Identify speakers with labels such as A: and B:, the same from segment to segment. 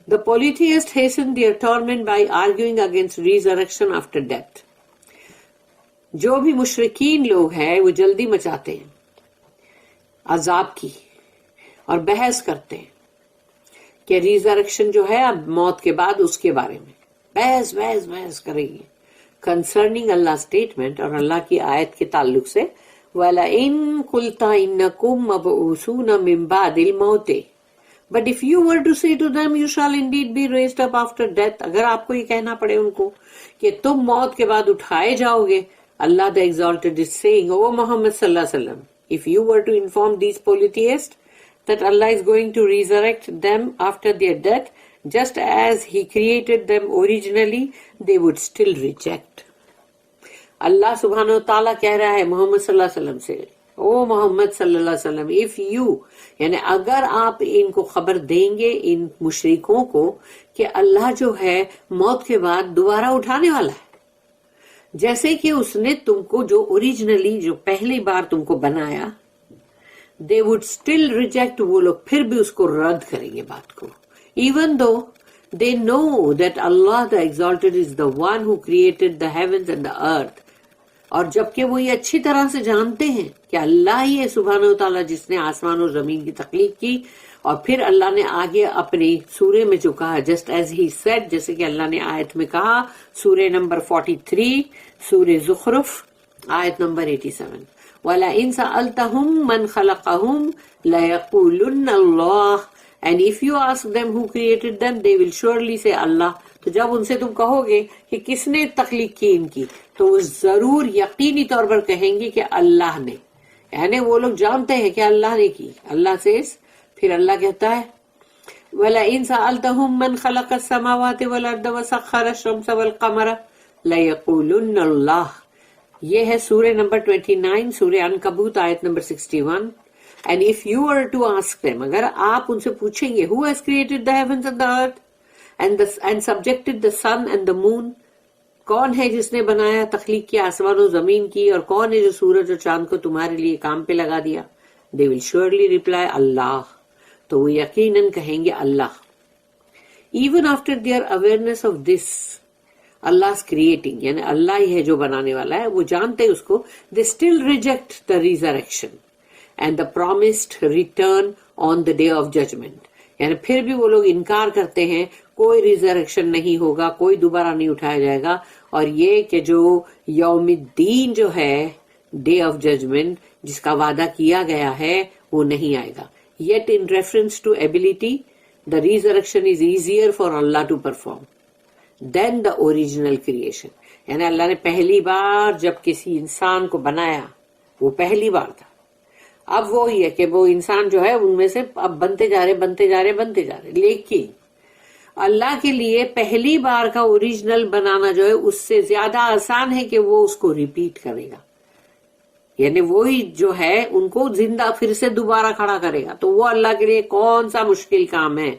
A: The polytheists hasten their torment by arguing against resurrection after death. جو بھی مشرکین لوگ ہیں وہ جلدی مچاتے ہیں عذاب کی اور بحث کرتے ہیں کہ ریزرکشن جو ہے اب موت کے بعد اس کے بارے میں بحث کریں گے کنسرننگ اللہ اسٹیٹمنٹ اور اللہ کی آیت کے تعلق سے وَلَئِن قُلْتَ إِنَّكُمْ مَبْعُوثُونَ مِن بَعْدِ الْمَوْتِ But if you were to say to them, you shall indeed be raised up after death, اگر آپ کو یہ کہنا پڑے ان کو کہ تم موت کے بعد اٹھائے جاؤ گے, اللہ the exalted is saying, O Muhammad sallallahu alaihi wasallam, if you were to inform these polytheists that Allah is going to resurrect them after their death, just as He created them originally, they would still reject. اللہ سبحانہ وتعالیٰ کہہ رہا ہے محمد صلی اللہ علیہ وسلم سے, او محمد صلی اللہ علیہ وسلم, if you, یعنی اگر آپ ان کو خبر دیں گے ان مشرکوں کو کہ اللہ جو ہے موت کے بعد دوبارہ اٹھانے والا ہے, جیسے کہ اس نے تم کو جو اوریجنلی جو پہلی بار تم کو بنایا, they would still reject, وہ لوگ پھر بھی اس کو رد کریں گے بات کو, even though they know that Allah the exalted is the one who created the heavens and the earth. اور جبکہ وہ یہ اچھی طرح سے جانتے ہیں کہ اللہ ہی ہے سبحانہ و تعالیٰ جس نے آسمان اور زمین کی تخلیق کی, اور پھر اللہ نے آگے اپنی سورے میں جو کہا جسٹ ایز ہی سیڈ, جیسے کہ اللہ نے آیت میں کہا سورہ نمبر 43 سورہ زخرف آیت نمبر 87, وَلَئِن سَأَلْتَهُمْ مَنْ خَلَقَهُمْ لَيَقُولُنَّ اللَّهُ And if you ask them who created them, they will surely say Allah. تو جب ان سے تم کہو گے کہ کس نے تخلیق کی ان کی, تو وہ ضرور یقینی طور پر کہیں گے کہ اللہ نے, یعنی وہ لوگ جانتے ہیں کہ اللہ نے کی. اللہ سے پھر اللہ کہتا ہے وَلَئِن سَأَلْتَهُمْ مَنْ خَلَقَ السَّمَاوَاتِ وَالْأَرْضَ وَسَخَّرَ الشَّمْسَ وَالْقَمَرَ لَيَقُولُنَّ اللَّهُ. یہ ہے سورہ نمبر 29 سورہ عنکبوت آیت number 61. And if you were to ask them, اگر آپ ان سے پوچھیں گے who has created the heavens and the earth and subjected the sun and the moon, کون ہے جس نے بنایا تخلیق کی آسمان و زمین کی, اور کون ہے جو سورج اور چاند کو تمہارے لیے کام پہ لگا دیا, they will surely reply Allah. تو وہ یقیناً کہیں گے اللہ. Even after their awareness of this, Allah's creating, یعنی اللہ ہی ہے جو بنانے والا ہے, وہ جانتے اس کو, they still reject the resurrection and the promised return on the day of judgment. یعنی پھر بھی وہ لوگ انکار کرتے ہیں کوئی ریزریکشن نہیں ہوگا, کوئی دوبارہ نہیں اٹھایا جائے گا, اور یہ کہ جو یوم الدین جو ہے ڈے آف ججمنٹ جس کا وعدہ کیا گیا ہے وہ نہیں آئے گا. Yet in reference to ability, the resurrection is easier for Allah to perform than the original creation. یعنی اللہ نے پہلی بار جب کسی انسان کو بنایا, وہ پہلی بار تھا, اب وہی ہے کہ وہ انسان جو ہے ان میں سے اب بنتے جا رہے, لیکن اللہ کے لیے پہلی بار کا اوریجنل بنانا جو ہے اس سے زیادہ آسان ہے کہ وہ اس کو ریپیٹ کرے گا, یعنی وہی جو ہے ان کو زندہ پھر سے دوبارہ کھڑا کرے گا, تو وہ اللہ کے لیے کون سا مشکل کام ہے.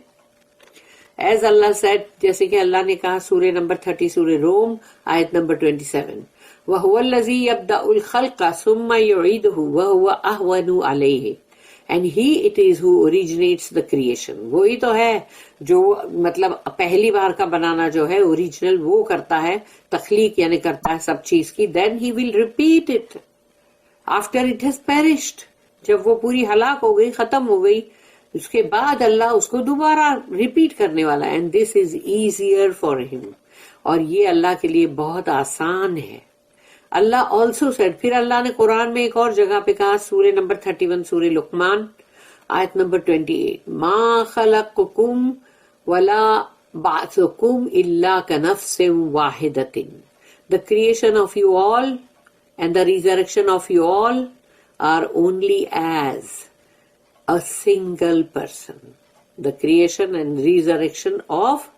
A: ایز اللہ سیڈ, جیسے کہ اللہ نے کہا سورہ نمبر 30 سورہ روم آیت نمبر 27, وَهُوَ الَّذِي يَبْدَأُ الْخَلْقَ ثُمَّ يُعِيدُهُ وَهُوَ أَهْوَنُ عَلَيْهِ and he it is who originates the creation. وہی تو ہے جو مطلب پہلی بار کا بنانا جو ہے اوریجنل وہ کرتا ہے, تخلیق یعنی کرتا ہے سب چیز کی, then he will repeat it after it has perished. جب وہ پوری ہلاک ہو گئی, ختم ہو گئی, اس کے بعد اللہ اس کو دوبارہ ریپیٹ کرنے والا ہے, and this is easier for him. اور یہ اللہ کے لیے بہت آسان ہے. اللہ also said, پھر اللہ نے قرآن میں ایک اور جگہ پہ کہا سورہ نمبر 31 سورہ لقمان آیت نمبر 28, ما خلقکم ولا بعثکم الا کنفس واحدۃ. The creation of you all and the resurrection of you all are only as a single person. The creation and resurrection of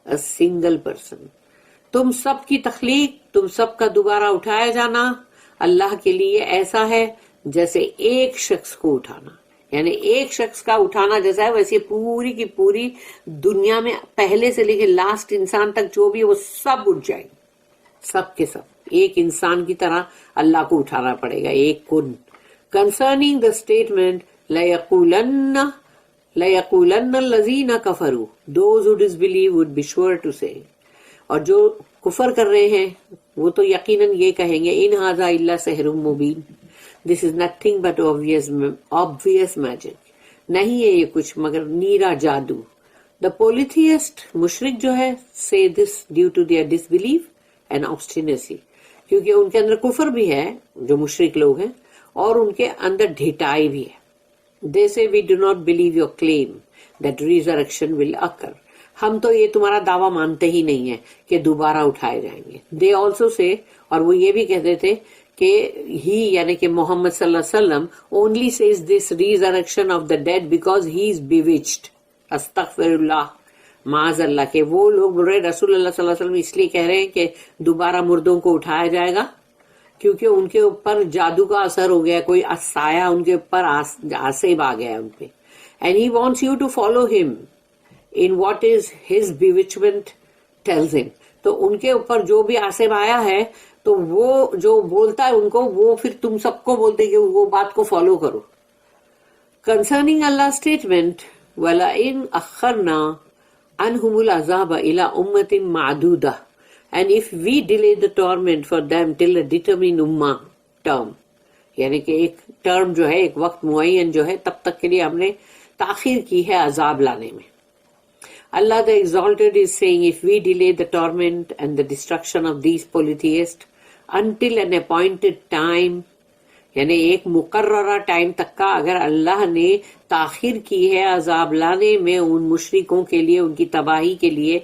A: a single person. تم سب کی تخلیق, تم سب کا دوبارہ اٹھایا جانا اللہ کے لیے ایسا ہے جیسے ایک شخص کو اٹھانا, یعنی ایک شخص کا اٹھانا جیسا ہے ویسے پوری کی پوری دنیا میں پہلے سے لے کے لاسٹ انسان تک جو بھی وہ سب اٹھ جائیں, سب کے سب ایک انسان کی طرح اللہ کو اٹھانا پڑے گا, ایک کن. Concerning the statement لَيَقُولَنَّ لَيَقُولَنَّ الَّذِينَ كَفَرُوا, those who disbelieve would be sure to say, اور جو کفر کر رہے ہیں وہ تو یقیناً یہ کہیں گے ان ھذا الا سحر مبین, this is nothing but obvious magic, نہیں ہے یہ کچھ مگر نیرا جادو. The polytheist مشرک جو ہے say this due to their disbelief and obstinacy, کیونکہ ان کے اندر کفر بھی ہے جو مشرک لوگ ہیں اور ان کے اندر ڈھٹائی بھی ہے. They say we do not believe your claim that resurrection will occur. ہم تو یہ تمہارا دعویٰ مانتے ہی نہیں ہیں کہ دوبارہ اٹھائے جائیں گے. They also say, اور وہ یہ بھی کہتے تھے کہ ہی یعنی کہ محمد صلی اللہ علیہ وسلم only says this resurrection of the dead because he is bewitched. استغفر اللہ, معاذ اللہ, کہ وہ لوگ بول رہے رسول اللہ صلی اللہ علیہ وسلم اس لیے کہہ رہے ہیں کہ دوبارہ مردوں کو اٹھایا جائے گا کیونکہ ان کے اوپر جادو کا اثر ہو گیا, کوئی سایہ ان کے اوپر آسیب آ گیا ان پہ. And he wants you to follow him in what is his bewitchment tells him. تو ان کے اوپر جو بھی آسیب آیا ہے تو وہ جو بولتا ہے ان کو وہ پھر تم سب کو بولتے کہ وہ بات کو فالو کرو. Concerning Allah's statement, وَلَئِنْ أَخَّرْنَا عَنْهُمُ الْعَذَابَ إِلَىٰ أُمَّةٍ مَعْدُودَةٍ, and if we delay the torment for them till a determined ummah term, یعنی کہ ایک ٹرم جو ہے ایک وقت معین جو ہے تب تک کے لیے ہم نے تاخیر کی ہے عذاب لانے میں. Allah the Exalted is saying, if we delay the torment and the destruction of these polytheists until an appointed time, یعنی ایک مقررہ ٹائم تک کا اگر اللہ نے تاخیر کی ہے عذاب لانے میں ان مشرکوں کے لیے ان کی تباہی کے لیے,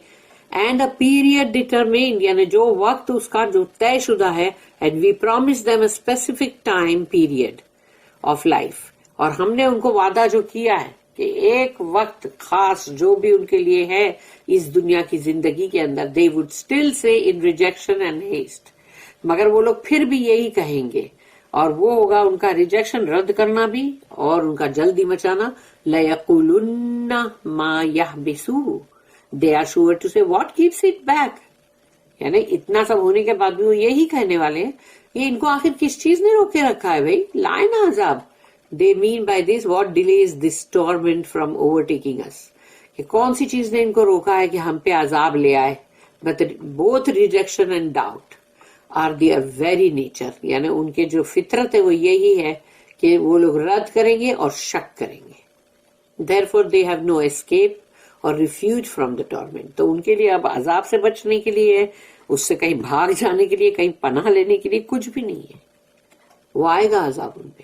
A: and a period determined, یعنی جو وقت اس کا جو طے شدہ ہے, and we promise them a specific time period of life, اور ہم نے ان کو وعدہ جو کیا ہے کہ ایک وقت خاص جو بھی ان کے لیے ہے اس دنیا کی زندگی کے اندر, they would still say in rejection and haste, مگر وہ لوگ پھر بھی یہی کہیں گے اور وہ ہوگا ان کا ریجیکشن رد کرنا بھی اور ان کا جلدی مچانا. لَيَقُولُنَّ مَا يَحْبِسُهُ, they are sure to say what keeps it back, یعنی اتنا سب ہونے کے بعد بھی وہ یہی کہنے والے ہیں یہ ان کو آخر کس چیز نے روکے رکھا ہے بھائی, لائنا عذاب. They mean by this what delays this torment from overtaking us, کہ کون سی چیز نے ان کو روکا ہے کہ ہم پہ عذاب لے آئے. But both rejection and doubt are their very nature, یعنی ان کے جو فطرت ہے وہ یہی ہے کہ وہ لوگ رد کریں گے اور شک کریں گے. Therefore they have no escape or refuge from the torment, تو ان کے لیے اب عذاب سے بچنے کے لیے اس سے کہیں بھاگ جانے کے لیے کہیں پناہ لینے کے لیے کچھ بھی نہیں ہے. وہ آئے گا عذاب ان پہ.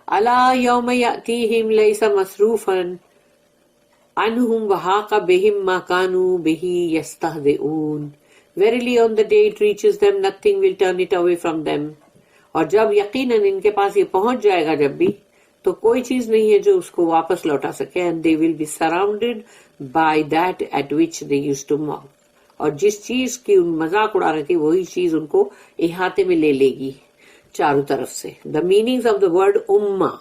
A: الا یوم یاتیہم لیس مصروفا عنہم وحاق بہم ما کانوا بہ یستہزئون, verily on the day it reaches them nothing will turn it away from them, اور جب یقیناً ان کے پاس یہ پہنچ جائے گا جب بھی تو کوئی چیز نہیں ہے جو اس کو واپس لوٹا سکے. And they will be surrounded by that at which they used to mock, اور جس چیز کی ان مذاق اڑا رہی تھی وہی چیز ان کو احاطے میں لے لے گی چاروں طرف سے. The meanings of the word امہ,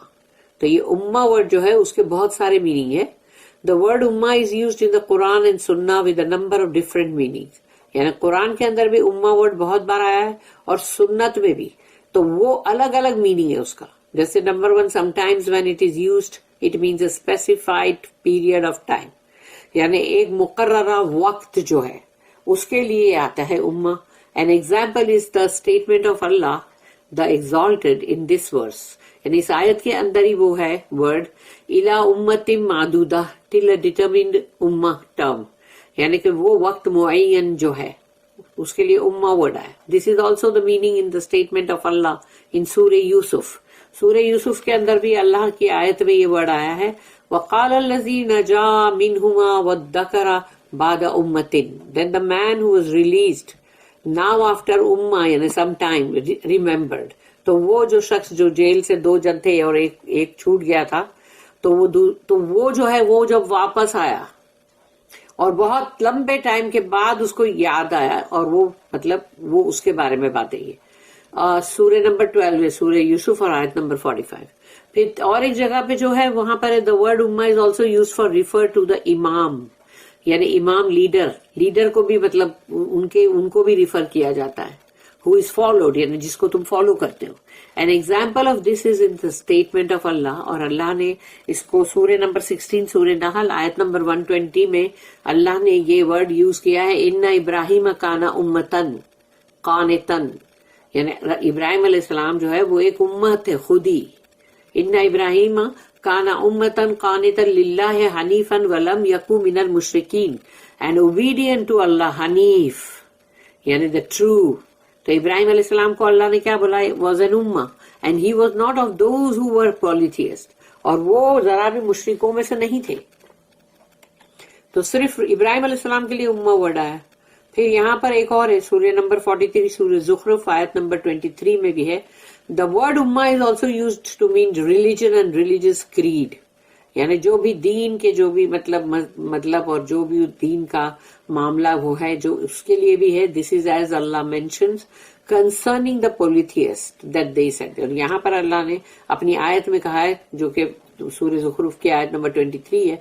A: تو یہ امہ ورڈ جو ہے اس کے بہت سارے میننگ ہے. The word امہ is used in the Quran and Sunnah with a number of different meanings, یعنی قرآن کے اندر بھی امہ ورڈ بہت بار آیا ہے اور سنت میں بھی, تو وہ الگ الگ میننگ ہے اس کا. جیسے number 1, sometimes when it is used it means a specified period of time, یعنی ایک مقررہ وقت جو ہے اس کے لیے آتا ہے امہ. An example is the statement of Allah the Exalted in this verse, یعنی اس آیت کے اندر ہی وہ ہے ورڈ الا امت معدودہ till a determined امہ term, یعنی کہ وہ وقت معین جو ہے اس کے لیے امہ ورڈ آیا. This is also the meaning in the statement of Allah in Surah Yusuf. سورہ یوسف کے اندر بھی اللہ کی آیت میں یہ ورڈ آیا ہے وَقَالَ الَّذِي نَجَا مِنْهُمَا وَادَّكَرَ بَعْدَ أُمَّةٍ, then the man who was released now after ummah, یعنی some time, remembered, تو وہ جو شخص جو جیل سے 2 جن تھے اور ایک چھوٹ گیا تھا تو وہ جو ہے وہ جب واپس آیا اور بہت لمبے ٹائم کے بعد اس کو یاد آیا اور وہ مطلب وہ اس کے بارے میں باتیں یہ سورہ نمبر 12 ہے سورہ یوسف اور آیت نمبر 45. پھر اور ایک جگہ پہ جو ہے وہاں پر the word ummah is also used for refer to the imam, یعنی امام لیڈر کو بھی مطلب ان کو بھی ریفر کیا جاتا ہے. who is followed, یعنی جس کو تم فالو کرتے ہو. An example of this is in the statement of Allah, اور اللہ نے اس کو سورہ نمبر 16 سورہ نحل آیت نمبر 120 میں اللہ نے یہ ورڈ یوز کیا ہے, ان ابراہیم کان امتن قانتن, یعنی ابراہیم علیہ السلام جو ہے وہ ایک امت ہے خود ہی. ان ابراہیم کان امتن قانتن للہ حنیفا ولم یکو من المشرکین, and obedient to Allah, Hanif یعنی the true. تو ابراہیم علیہ السلام کو اللہ نے کیا بولا, was an ummah and he was not of those who were polytheists, اور وہ ذرا بھی مشرکوں میں سے نہیں تھے. تو صرف ابراہیم علیہ السلام کے لیے امہ ورڈ آیا. پھر یہاں پر ایک اور ہے سورہ نمبر 43 سورہ زخرف آیت نمبر 23 میں بھی ہے, the word ummah is also used to mean religion and religious creed, یعنی جو بھی دین کے جو بھی مطلب اور جو بھی دین کا معاملہ وہ ہے جو اس کے لیے بھی ہے. This is as Allah mentions concerning the polytheists that they said, اور یہاں پر اللہ نے اپنی آیت میں کہا ہے جو کہ سورہ زخرف کی آیت نمبر 23 ہے,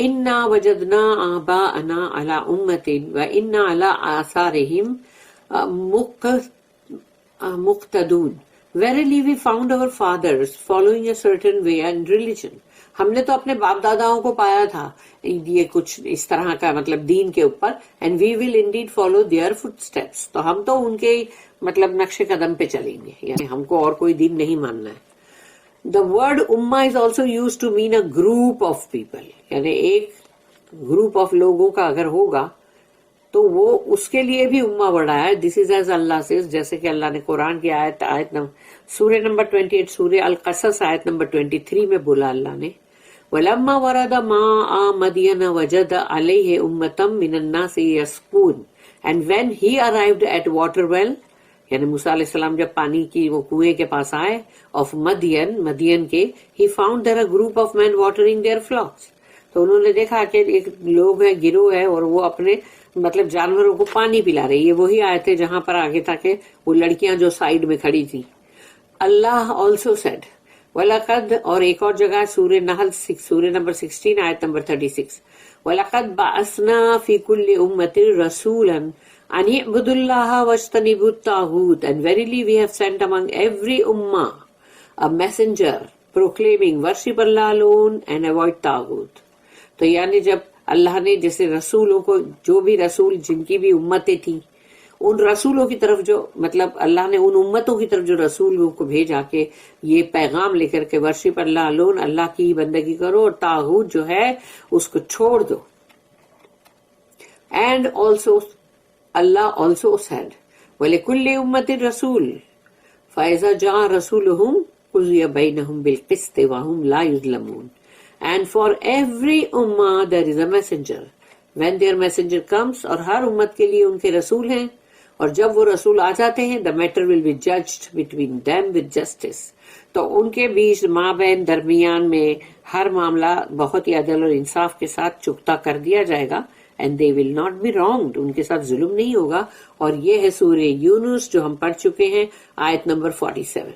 A: انا وجدنا آباءنا علی امت وانا علی آثارہم مقتدون. Verily we found our fathers following a certain way and religion. ہم نے تو اپنے باپ داداؤں کو پایا تھا یہ کچھ اس طرح کا مطلب دین کے اوپر, and we will indeed follow their footsteps. تو ہم تو ان کے مطلب نقش قدم پہ چلیں گے, یعنی ہم کو اور کوئی دین نہیں ماننا ہے. The word ummah is also used to mean a group of people, یعنی ایک گروپ آف لوگوں کا اگر ہوگا تو وہ اس کے لیے بھی امہ ورڈ آیا ہے. This is as Allah says, جیسے کہ اللہ نے قرآن کی آیت سورہ نمبر 28 سورہ القصص آیت نمبر 23 میں بولا اللہ نے, وَلَمَّا وَرَدَ مَاءَ مَدْيَنَ وَجَدَ عَلَيْهِ أُمَّةً مِّنَ النَّاسِ يَسْقُونَ. And when he arrived at water well, یعنی موسیٰ علیہ السلام جب پانی کی وہ کنویں کے پاس آئے of مدین کے, he found there a group of men watering their flocks. تو انہوں نے دیکھا کہ ایک لوگ ہیں, گروہ ہے, اور وہ اپنے مطلب جانوروں کو پانی پلا رہے. یہ وہی آئے تھے جہاں پر آگے تھا کہ وہ لڑکیاں جو سائیڈ میں کھڑی تھی. اللہ also said, وَلَقَدْ, اور ایک اور جگہ سورہ نحل سورہ نمبر 16 آیت نمبر 36, وَلَقَدْ بَعَثْنَا فِي كُلِّ أُمَّةٍ رَسُولًا أَنِ اعْبُدُوا اللَّهَ وَاجْتَنِبُوا الطَّاغُوتَ. And verily we have sent among every ummah a messenger proclaiming worship Allah alone and avoid taghut. تو یعنی جب اللہ نے جیسے رسولوں کو, جو بھی رسول جن کی بھی امتیں تھیں, ان رسولوں کی طرف جو مطلب اللہ نے ان امتوں کی طرف جو رسولوں کو بھیجا کہ یہ پیغام لے کر کے ورشپ اللہ alone, اللہ کی بندگی کرو, اور طاغوت جو ہے اس کو چھوڑ دو. And also Allah also said, وَلِكُلِّ أُمَّةٍ رَسُولٌ فَإِذَا جَاءَ رَسُولُهُمْ قُضِيَ بَيْنَهُمْ بِالْقِسْطِ وَهُمْ لَا يُظْلَمُونَ. And for every ummah there is a messenger. When their messenger comes, اور ہر امت کے لیے ان کے رسول ہیں, اور جب وہ رسول آ جاتے ہیں, the matter will be judged between them with justice. تو ان کے بیچ مابین درمیان میں ہر معاملہ بہت ہی عدل اور انصاف کے ساتھ چکتا کر دیا جائے گا, and they will not be wronged. ان کے ساتھ ظلم نہیں ہوگا. اور یہ ہے سورہ یونس جو ہم پڑھ چکے ہیں آیت number 47.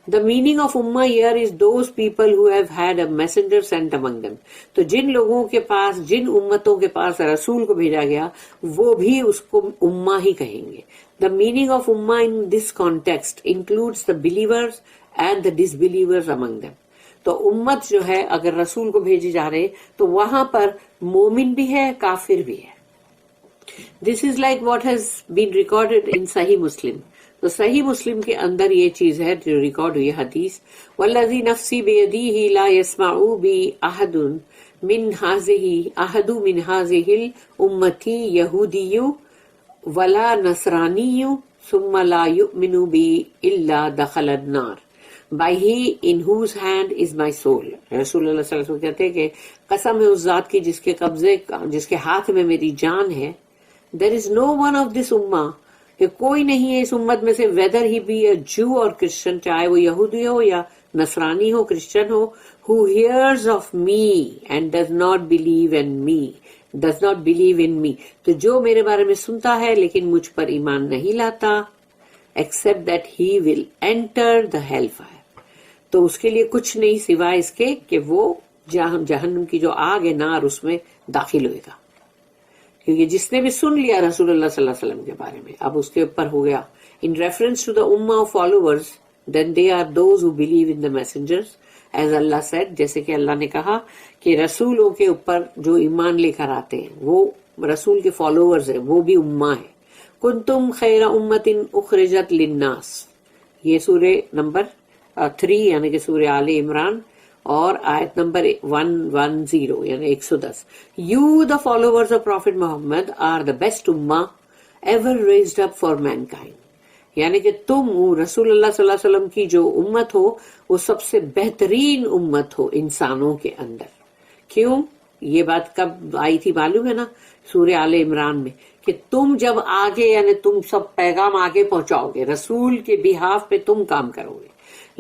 A: The meaning of ummah here is those people who have had a messenger sent among them. تو جن لوگوں کے پاس, جن امتوں کے پاس رسول کو بھیجا گیا, وہ بھی اس کو امہ ہی کہیں گے. The meaning of ummah in this context includes the believers and the disbelievers among them. تو امت جو ہے اگر رسول کو بھیجے جا رہے تو وہاں پر مومن بھی ہے, کافر بھی ہے. This is like what has been recorded in Sahih Muslim. تو صحیح مسلم کے اندر یہ چیز ہے جو ریکارڈ ہوئی حدیث, والذی نفسی بیدیہ لا یسمع بی احد من هذه الامتی یہودی ولا نصرانی ثم لا یؤمن بی الا دخل النار by he in whose hand is my soul. رسول اللہ صلی اللہ علیہ وسلم کہتے ہیں کہ قسم ہے اس ذات کی جس کے ہاتھ میں میری جان ہے, there is no one of this ummah, کہ کوئی نہیں ہے اس امت میں سے, whether he be a Jew or Christian, چاہے وہ یہودی ہو یا نصرانی ہو, کرسچن ہو, who hears of me and does not believe in me, تو جو میرے بارے میں سنتا ہے لیکن مجھ پر ایمان نہیں لاتا, except that he will enter the hellfire. تو اس کے لیے کچھ نہیں سوائے اس کے کہ وہ جہنم کی جو آگ ہے, نار, اس میں داخل ہوئے گا. کیونکہ جس نے بھی سن لیا رسول اللہ صلی اللہ علیہ وسلم کے بارے میں اب اس کے اوپر ہو گیا. ان ریفرنس ٹو دا امہ of followers then they are those who believe in the messengers as Allah said, جیسے کہ اللہ نے کہا کہ رسولوں کے اوپر جو ایمان لے کر آتے ہیں وہ رسول کے فالوورز ہیں، وہ بھی امہ ہے. کنتم خیر امت اخرجت للناس، یہ سورہ نمبر 3 یعنی کہ سورہ آل عمران اور آیت نمبر 110 یعنی 110. You the followers of Prophet Muhammad are the best ummah ever raised up for mankind. یعنی کہ تم رسول اللہ صلی اللہ علیہ وسلم کی جو امت ہو وہ سب سے بہترین امت ہو انسانوں کے اندر. کیوں؟ یہ بات کب آئی تھی معلوم ہے نا؟ سورہ آل عمران میں، کہ تم جب آگے یعنی تم سب پیغام آگے پہنچاؤ گے، رسول کے بہاف پہ تم کام کرو گے،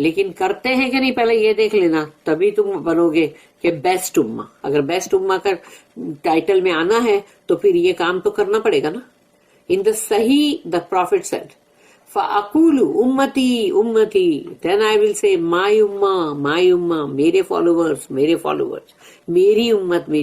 A: لیکن کرتے ہیں کہ نہیں پہلے یہ دیکھ لینا، تبھی تم بنو گے کہ بیسٹ امہ. اگر بیسٹ امہ کا ٹائٹل میں آنا ہے تو پھر یہ کام تو کرنا پڑے گا نا. In the Sahih the prophet said فَأَقُولُ أُمَّتِي أُمَّتِي, then I will say my ummah, میرے followers, میری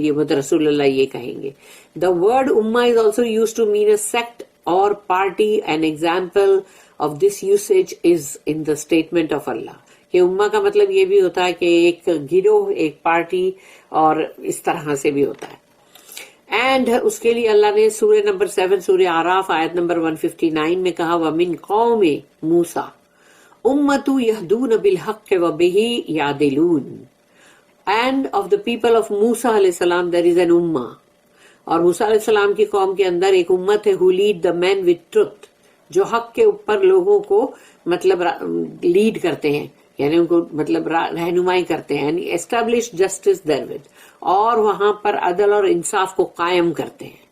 A: امت رسول اللہ یہ کہیں گے. The word ummah is also used to mean a sect or party. An example of this usage is in the statement of Allah. کہ امہ کا مطلب یہ بھی ہوتا ہے کہ ایک گروہ، ایک پارٹی، اور اس طرح سے بھی ہوتا ہے. اینڈ اس کے لیے اللہ نے سورہ نمبر 7 سورہ آراف آیت نمبر 159 میں کہا وَمِن قَوْمِ مُوسَىٰ أُمَّةٌ يَهْدُونَ بِالْحَقِّ وَبِهِ يَعْدِلُونَ. And of the people of Musa علیہ السلام there is an ummah. اور موسیٰ علیہ السلام کی قوم کے اندر ایک امت ہے who lead the men with truth, جو حق کے اوپر لوگوں کو مطلب لیڈ کرتے ہیں، یعنی ان کو مطلب رہنمائی کرتے ہیں، یعنی اسٹیبلش جسٹس therewith، اور وہاں پر عدل اور انصاف کو قائم کرتے ہیں.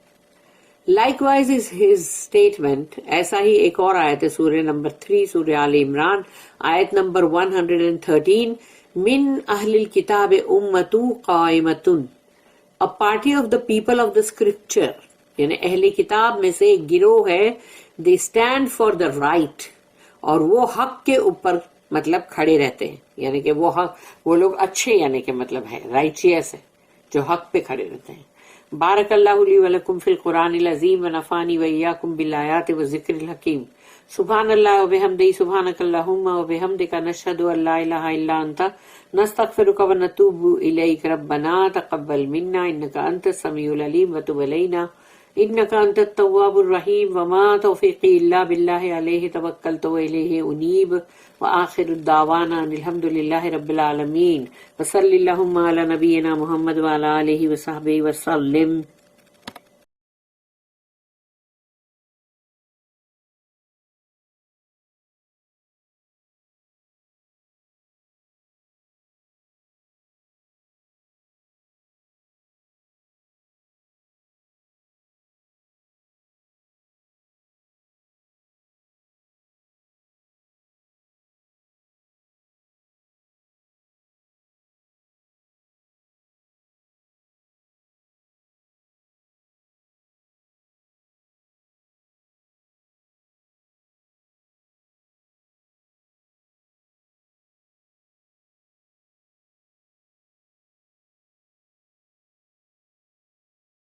A: Like wise is his statement. ایسا ہی ایک اور آیت ہے سورہ نمبر 3 سورہ آل عمران آیت نمبر 113 من اہل الکتاب امۃ قائمۃ. A party of the people of the scripture, یعنی اہل کتاب میں سے ایک گروہ ہے. They stand for the right, اور وہ حق کے اوپر مطلب کھڑے رہتے ہیں، یعنی کہ وہ حق، وہ لوگ اچھے یعنی کہ مطلب ہے رائچیس ہے جو حق پہ کھڑے رہتے ہیں. بارک اللہ لی ولکم فی القرآن العظیم ونفعنی وإیاکم بالآیات والذکر الحکیم. سبحان اللہ وبحمدہ سبحانک اللہم وبحمدک نشہد ان لا الہ الا انت نستغفرک ونتوب الیک ربنا تقبل منا انک انت السمیع العلیم وتب علینا انک انت التواب الرحیم وما توفیقی الا باللہ علیہ توکلت والیہ انیب وآخر الدعوانا الحمد للہ رب العالمین وصلی اللہم علی نبینا محمد وعلی آلہ وصحبہ وسلم.